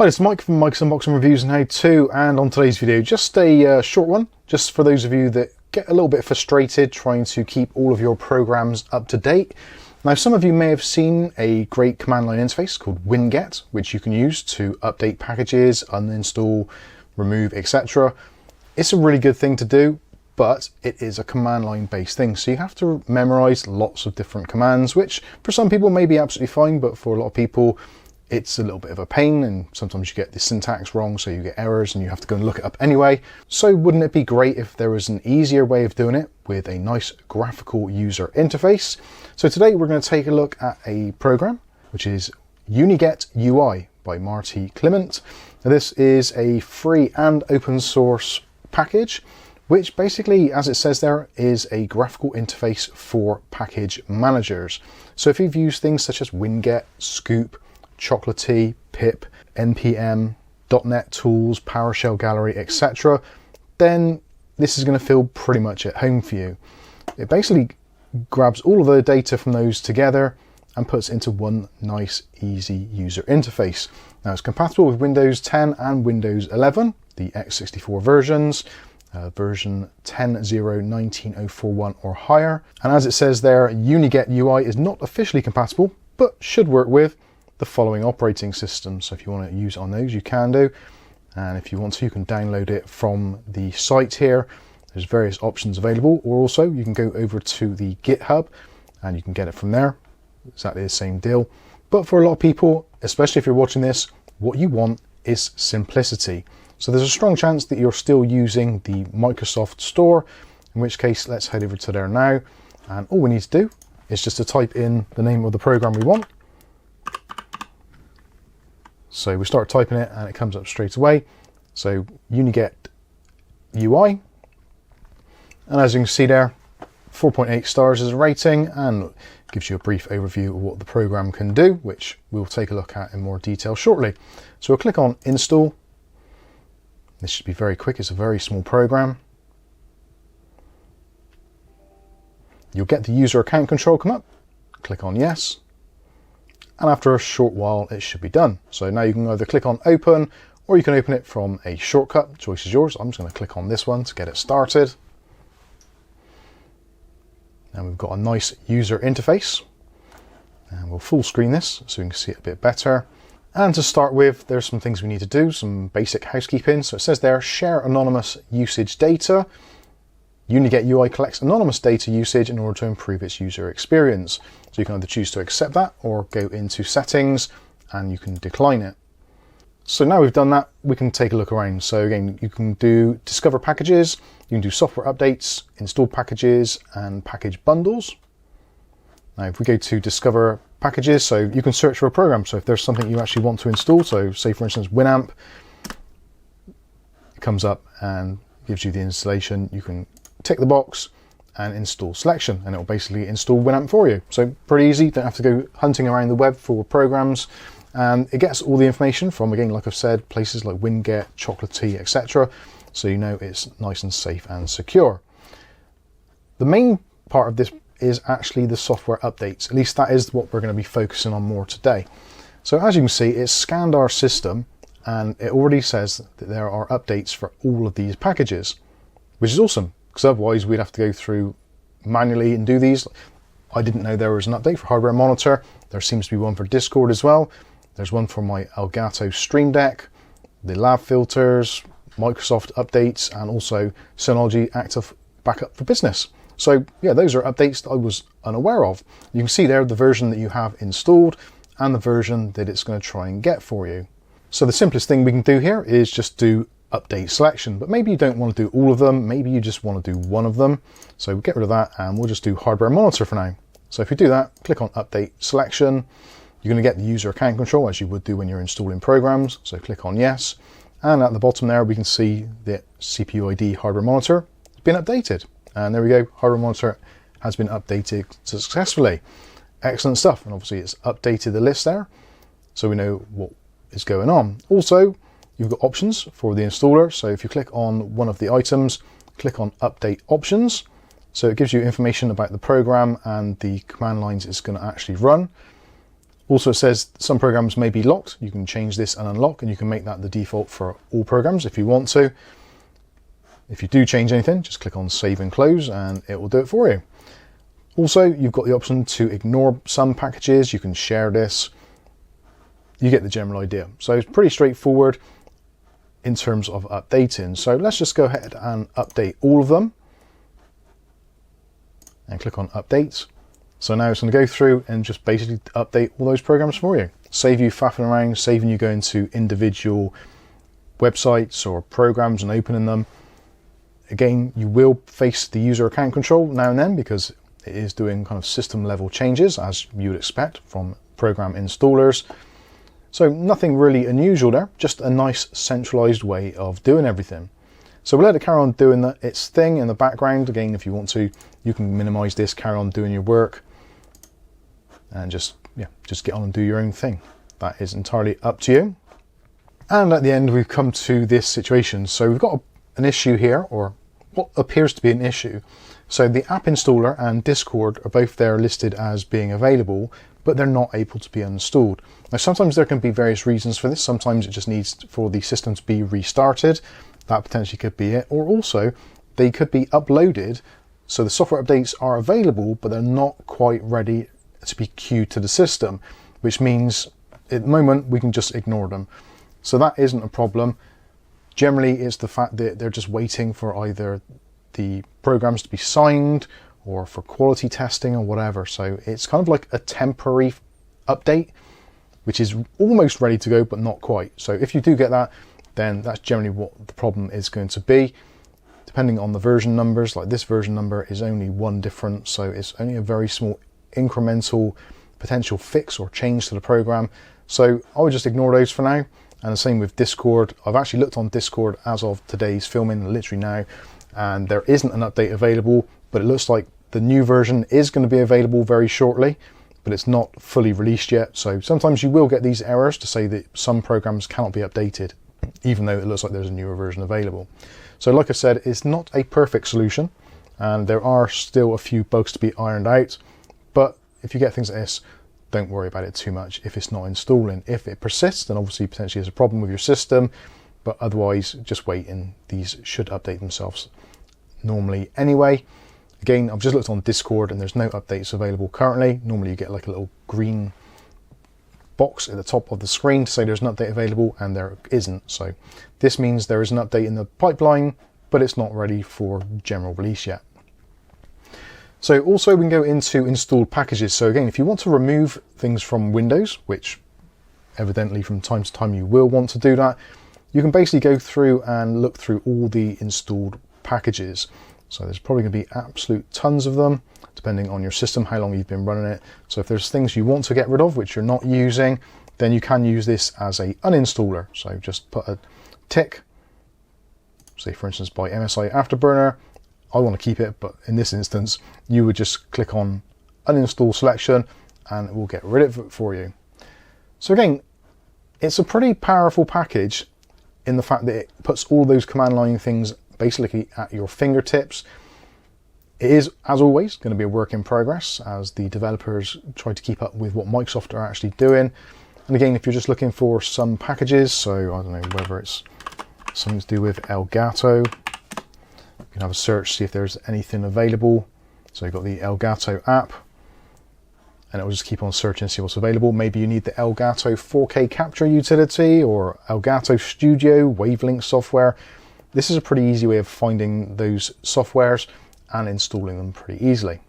Hi, it's Mike from Mike's Unboxing Reviews and How To, and on today's video, just a short one, just for those of you that get a little bit frustrated trying to keep all of your programs up to date. Now, some of you may have seen a great command line interface called Winget, which you can use to update packages, uninstall, remove, etc. It's a really good thing to do, but it is a command line based thing, so you have to memorize lots of different commands, which for some people may be absolutely fine, but for a lot of people it's a little bit of a pain, and sometimes you get the syntax wrong, so you get errors and you have to go and look it up anyway. So wouldn't it be great if there was an easier way of doing it with a nice graphical user interface? So today we're going to take a look at a program which is UniGet UI by Marty Clement. Now, this is a free and open source package which basically, as it says there, is a graphical interface for package managers. So if you've used things such as Winget, Scoop, Chocolatey, Pip, NPM, .NET Tools, PowerShell Gallery, etc., then this is going to feel pretty much at home for you. It basically grabs all of the data from those together and puts it into one nice, easy user interface. Now, it's compatible with Windows 10 and Windows 11, the x64 versions, version 10.0.19.041 or higher. And as it says there, UniGet UI is not officially compatible, but should work with the following operating systems. So if you want to use it on those, you can do, and if you want to, you can download it from the site here. There's various options available, or also you can go over to the GitHub and you can get it from there. Exactly the same deal. But for a lot of people, especially if you're watching this, what you want is simplicity. So there's a strong chance that you're still using the Microsoft Store, in which case let's head over to there now, and all we need to do is just to type in the name of the program we want. So we start typing it and it comes up straight away. So UniGet UI, and as you can see there, 4.8 stars is a rating and gives you a brief overview of what the program can do, which we'll take a look at in more detail shortly. So we'll click on install. This should be very quick, it's a very small program. You'll get the user account control come up, click on yes. And after a short while it should be done. So now you can either click on open, or you can open it from a shortcut. Choice is yours. I'm just going to click on this one to get it started. Now we've got a nice user interface, and we'll full screen this so we can see it a bit better. And to start with, there's some things we need to do, some basic housekeeping. So it says there, share anonymous usage data. UniGet UI collects anonymous data usage in order to improve its user experience. So you can either choose to accept that or go into settings and you can decline it. So now we've done that, we can take a look around. So again, you can do discover packages, you can do software updates, install packages and package bundles. Now if we go to discover packages, so you can search for a program. So if there's something you actually want to install, so say for instance Winamp, it comes up and gives you the installation. You can tick the box and install selection, and it will basically install Winamp for you. So pretty easy, don't have to go hunting around the web for programs, and it gets all the information from, again, like I've said, places like Winget, Chocolatey, etc. So you know it's nice and safe and secure. The main part of this is actually the software updates. At least that is what we're going to be focusing on more today. So as you can see, it's scanned our system and it already says that there are updates for all of these packages, which is awesome, because otherwise we'd have to go through manually and do these. I didn't know there was an update for Hardware Monitor. There seems to be one for Discord as well. There's one for my Elgato Stream Deck, the lab filters, Microsoft updates, and also Synology Active Backup for Business. So yeah, those are updates that I was unaware of. You can see there the version that you have installed and the version that it's going to try and get for you. So the simplest thing we can do here is just do update selection, but maybe you don't want to do all of them, maybe you just want to do one of them. So we'll get rid of that and we'll just do Hardware Monitor for now. So if you do that, click on update selection, you're going to get the user account control as you would do when you're installing programs. So click on yes, and at the bottom there we can see that CPU ID Hardware Monitor has been updated, and there we go, Hardware Monitor has been updated successfully. Excellent stuff. And obviously it's updated the list there, so we know what is going on. Also, you've got options for the installer. So if you click on one of the items, click on update options. So it gives you information about the program and the command lines it's going to actually run. Also, it says some programs may be locked. You can change this and unlock, and you can make that the default for all programs if you want to. If you do change anything, just click on Save and Close and it will do it for you. Also, you've got the option to ignore some packages. You can share this. You get the general idea. So it's pretty straightforward in terms of updating. So let's just go ahead and update all of them and click on Update. So now it's going to go through and just basically update all those programs for you. Save you faffing around, saving you going to individual websites or programs and opening them. Again, you will face the user account control now and then because it is doing kind of system level changes as you would expect from program installers. So nothing really unusual there, just a nice centralized way of doing everything. So we'll let it carry on doing its thing in the background. Again, if you want to, you can minimize this, carry on doing your work and just get on and do your own thing. That is entirely up to you. And at the end, we've come to this situation. So we've got an issue here, or what appears to be an issue. So the app installer and Discord are both there listed as being available, but they're not able to be installed. Now, sometimes there can be various reasons for this. Sometimes it just needs for the system to be restarted. That potentially could be it. Or also, they could be uploaded. So the software updates are available, but they're not quite ready to be queued to the system, which means at the moment we can just ignore them. So that isn't a problem. Generally, it's the fact that they're just waiting for either the programs to be signed or for quality testing or whatever. So it's kind of like a temporary update, which is almost ready to go, but not quite. So if you do get that, then that's generally what the problem is going to be. Depending on the version numbers, like this version number is only one difference. So it's only a very small incremental potential fix or change to the program. So I would just ignore those for now. And the same with Discord. I've actually looked on Discord as of today's filming, literally now, and there isn't an update available, but it looks like the new version is going to be available very shortly, but it's not fully released yet. So sometimes you will get these errors to say that some programs cannot be updated, even though it looks like there's a newer version available. So like I said, it's not a perfect solution, and there are still a few bugs to be ironed out, but if you get things like this, don't worry about it too much if it's not installing. If it persists, then obviously potentially there's a problem with your system, but otherwise just wait and these should update themselves normally anyway. Again, I've just looked on Discord and there's no updates available currently. Normally you get like a little green box at the top of the screen to say there's an update available, and there isn't. So this means there is an update in the pipeline, but it's not ready for general release yet. So also we can go into installed packages. So again, if you want to remove things from Windows, which evidently from time to time you will want to do that, you can basically go through and look through all the installed packages. So there's probably going to be absolute tons of them, depending on your system, how long you've been running it. So if there's things you want to get rid of, which you're not using, then you can use this as a uninstaller. So just put a tick, say for instance by MSI Afterburner, I want to keep it, but in this instance, you would just click on uninstall selection and it will get rid of it for you. So again, it's a pretty powerful package in the fact that it puts all those command line things basically at your fingertips. It is, as always, going to be a work in progress as the developers try to keep up with what Microsoft are actually doing. And again, if you're just looking for some packages, so I don't know whether it's something to do with Elgato, you can have a search, see if there's anything available. So you've got the Elgato app, and it will just keep on searching, see what's available. Maybe you need the Elgato 4K capture utility or Elgato Studio Wavelength software. This is a pretty easy way of finding those softwares and installing them pretty easily.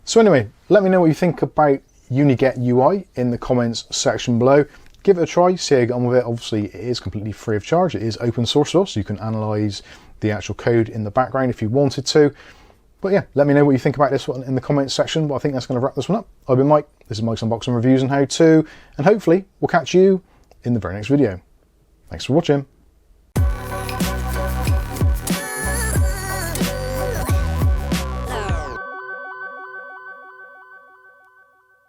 So anyway, let me know what you think about UniGet UI in the comments section below. Give it a try, see how you get on with it. Obviously, it is completely free of charge. It is open source, so you can analyze the actual code in the background if you wanted to. But yeah, let me know what you think about this one in the comments section. But I think that's going to wrap this one up. I've been Mike. This is Mike's Unboxing Reviews and How To, and hopefully we'll catch you in the very next video. Thanks for watching.